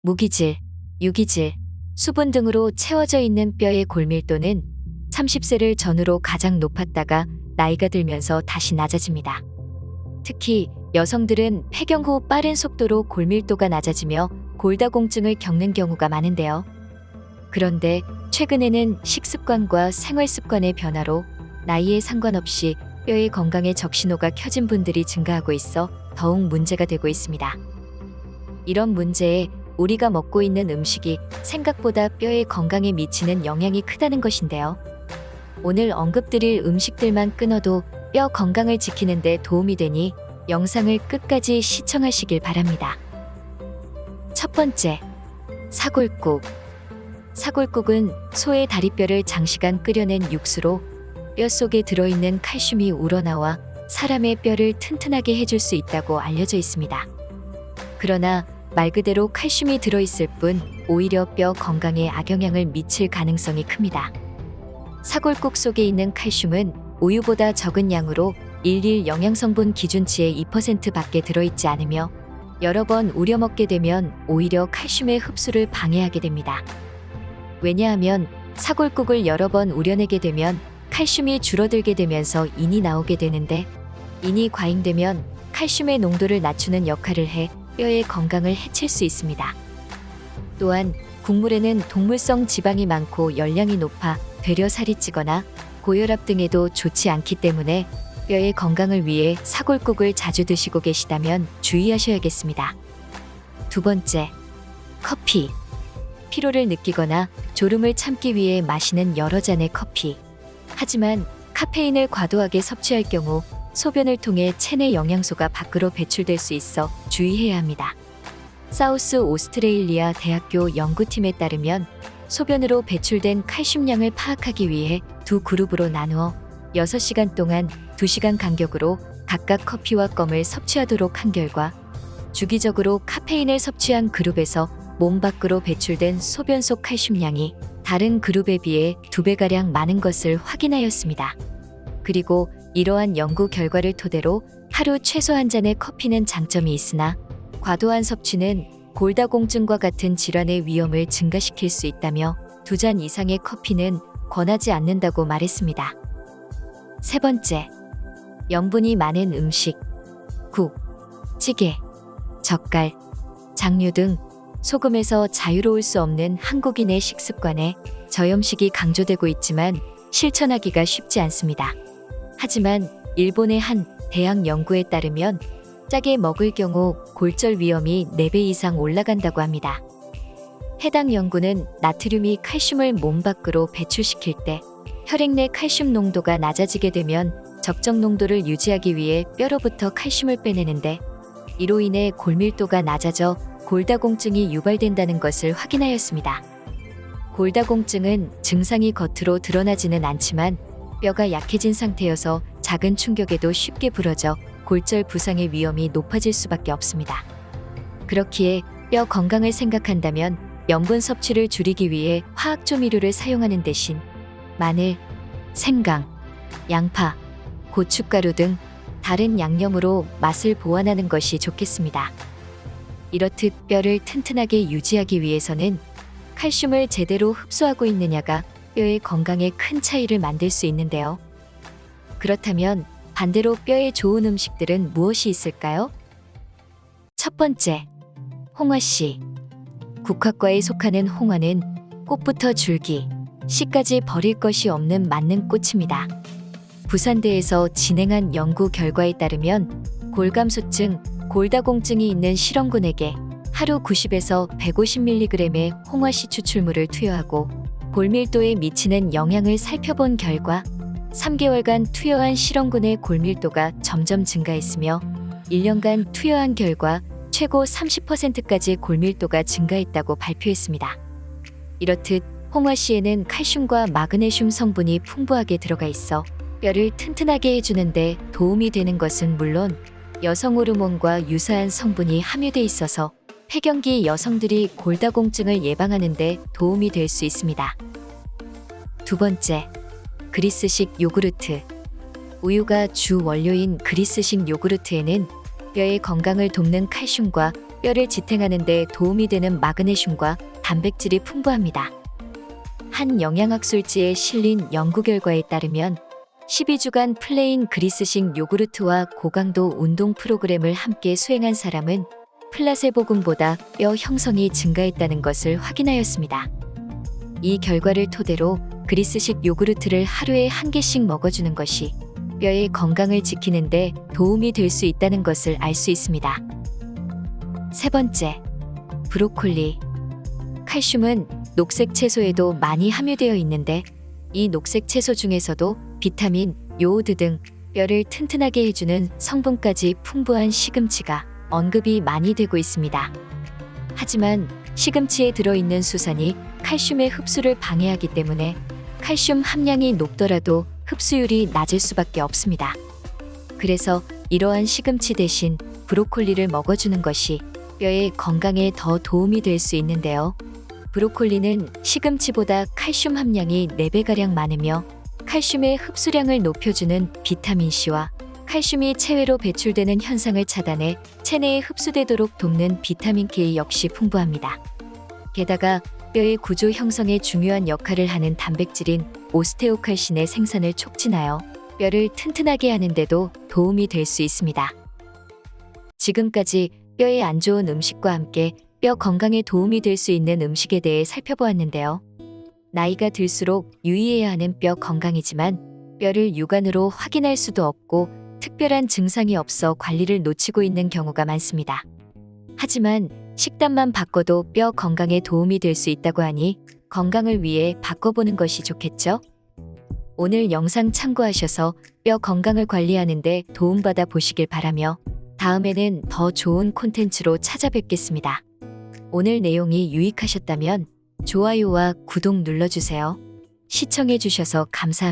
무기질, 유기질, 수분 등으로 채워져 있는 뼈의 골밀도는 30세를 전후로 가장 높았다가 나이가 들면서 다시 낮아집니다. 특히 여성들은 폐경 후 빠른 속도로 골밀도가 낮아지며 골다공증을 겪는 경우가 많은데요. 그런데 최근에는 식습관과 생활습관의 변화로 나이에 상관없이 뼈의 건강에 적신호가 켜진 분들이 증가하고 있어 더욱 문제가 되고 있습니다. 이런 문제에 우리가 먹고 있는 음식이 생각보다 뼈의 건강에 미치는 영향이 크다는 것인데요. 오늘 언급드릴 음식들만 끊어도 뼈 건강을 지키는 데 도움이 되니 영상을 끝까지 시청하시길 바랍니다. 첫 번째, 사골국. 사골국은 소의 다리뼈를 장시간 끓여낸 육수로 뼈 속에 들어있는 칼슘이 우러나와 사람의 뼈를 튼튼하게 해줄 수 있다고 알려져 있습니다. 그러나 말 그대로 칼슘이 들어있을 뿐 오히려 뼈 건강에 악영향을 미칠 가능성이 큽니다. 사골국 속에 있는 칼슘은 우유보다 적은 양으로 일일 영양성분 기준치의 2%밖에 들어있지 않으며 여러 번 우려 먹게 되면 오히려 칼슘의 흡수를 방해하게 됩니다. 왜냐하면 사골국을 여러 번 우려내게 되면 칼슘이 줄어들게 되면서 인이 나오게 되는데 인이 과잉되면 칼슘의 농도를 낮추는 역할을 해 뼈의 건강을 해칠 수 있습니다. 또한 국물에는 동물성 지방이 많고 열량이 높아 되려 살이 찌거나 고혈압 등에도 좋지 않기 때문에 뼈의 건강을 위해 사골국을 자주 드시고 계시다면 주의하셔야겠습니다. 두 번째, 커피. 피로를 느끼거나 졸음을 참기 위해 마시는 여러 잔의 커피. 하지만 카페인을 과도하게 섭취할 경우 소변을 통해 체내 영양소가 밖으로 배출될 수 있어 주의해야 합니다. 사우스 오스트레일리아 대학교 연구팀에 따르면 소변으로 배출된 칼슘량을 파악하기 위해 두 그룹으로 나누어 6시간 동안 2시간 간격으로 각각 커피와 껌을 섭취하도록 한 결과 주기적으로 카페인을 섭취한 그룹에서 몸 밖으로 배출된 소변 속 칼슘량이 다른 그룹에 비해 2배가량 많은 것을 확인하였습니다. 그리고 이러한 연구 결과를 토대로 하루 최소 한 잔의 커피는 장점이 있으나 과도한 섭취는 골다공증과 같은 질환의 위험을 증가시킬 수 있다며 2잔 이상의 커피는 권하지 않는다고 말했습니다. 세 번째, 염분이 많은 음식. 국, 찌개, 젓갈, 장류 등 소금에서 자유로울 수 없는 한국인의 식습관에 저염식이 강조되고 있지만 실천하기가 쉽지 않습니다. 하지만 일본의 한 대학 연구에 따르면 짜게 먹을 경우 골절 위험이 4배 이상 올라간다고 합니다. 해당 연구는 나트륨이 칼슘을 몸 밖으로 배출시킬 때 혈액 내 칼슘 농도가 낮아지게 되면 적정 농도를 유지하기 위해 뼈로부터 칼슘을 빼내는데 이로 인해 골밀도가 낮아져 골다공증이 유발된다는 것을 확인하였습니다. 골다공증은 증상이 겉으로 드러나지는 않지만 뼈가 약해진 상태여서 작은 충격에도 쉽게 부러져 골절 부상의 위험이 높아질 수밖에 없습니다. 그렇기에 뼈 건강을 생각한다면 염분 섭취를 줄이기 위해 화학 조미료를 사용하는 대신 마늘, 생강, 양파, 고춧가루 등 다른 양념으로 맛을 보완하는 것이 좋겠습니다. 이렇듯 뼈를 튼튼하게 유지하기 위해서는 칼슘을 제대로 흡수하고 있느냐가 뼈의 건강에 큰 차이를 만들 수 있는데요. 그렇다면 반대로 뼈에 좋은 음식들은 무엇이 있을까요? 첫 번째, 홍화씨. 국화과에 속하는 홍화는 꽃부터 줄기, 씨까지 버릴 것이 없는 맞는 꽃입니다. 부산대에서 진행한 연구 결과에 따르면 골감소증, 골다공증이 있는 실험군에게 하루 90에서 150mg의 홍화씨 추출물을 투여하고 골밀도에 미치는 영향을 살펴본 결과 3개월간 투여한 실험군의 골밀도가 점점 증가했으며 1년간 투여한 결과 최고 30%까지 골밀도가 증가했다고 발표했습니다. 이렇듯 홍화씨에는 칼슘과 마그네슘 성분이 풍부하게 들어가 있어 뼈를 튼튼하게 해주는데 도움이 되는 것은 물론 여성 호르몬과 유사한 성분이 함유돼 있어서 폐경기 여성들이 골다공증을 예방하는 데 도움이 될 수 있습니다. 두 번째, 그리스식 요구르트. 우유가 주 원료인 그리스식 요구르트에는 뼈의 건강을 돕는 칼슘과 뼈를 지탱하는 데 도움이 되는 마그네슘과 단백질이 풍부합니다. 한 영양학술지에 실린 연구 결과에 따르면 12주간 플레인 그리스식 요구르트와 고강도 운동 프로그램을 함께 수행한 사람은 플라세보군보다 뼈 형성이 증가했다는 것을 확인하였습니다. 이 결과를 토대로 그리스식 요구르트를 하루에 1개씩 먹어주는 것이 뼈의 건강을 지키는 데 도움이 될 수 있다는 것을 알 수 있습니다. 세 번째, 브로콜리. 칼슘은 녹색 채소에도 많이 함유되어 있는데 이 녹색 채소 중에서도 비타민, 요오드 등 뼈를 튼튼하게 해주는 성분까지 풍부한 시금치가 언급이 많이 되고 있습니다. 하지만 시금치에 들어있는 수산이 칼슘의 흡수를 방해하기 때문에 칼슘 함량이 높더라도 흡수율이 낮을 수밖에 없습니다. 그래서 이러한 시금치 대신 브로콜리를 먹어주는 것이 뼈의 건강에 더 도움이 될 수 있는데요. 브로콜리는 시금치보다 칼슘 함량이 4배가량 많으며 칼슘의 흡수량을 높여주는 비타민C와 칼슘이 체외로 배출되는 현상을 차단해 체내에 흡수되도록 돕는 비타민K 역시 풍부합니다. 게다가 뼈의 구조 형성에 중요한 역할을 하는 단백질인 오스테오칼신의 생산을 촉진하여 뼈를 튼튼하게 하는 데도 도움이 될 수 있습니다. 지금까지 뼈에 안 좋은 음식과 함께 뼈 건강에 도움이 될 수 있는 음식에 대해 살펴보았는데요. 나이가 들수록 유의해야 하는 뼈 건강이지만 뼈를 육안으로 확인할 수도 없고 특별한 증상이 없어 관리를 놓치고 있는 경우가 많습니다. 하지만 식단만 바꿔도 뼈 건강에 도움이 될 수 있다고 하니 건강을 위해 바꿔보는 것이 좋겠죠? 오늘 영상 참고하셔서 뼈 건강을 관리하는 데 도움받아 보시길 바라며 다음에는 더 좋은 콘텐츠로 찾아뵙겠습니다. 오늘 내용이 유익하셨다면 좋아요와 구독 눌러주세요. 시청해주셔서 감사합니다.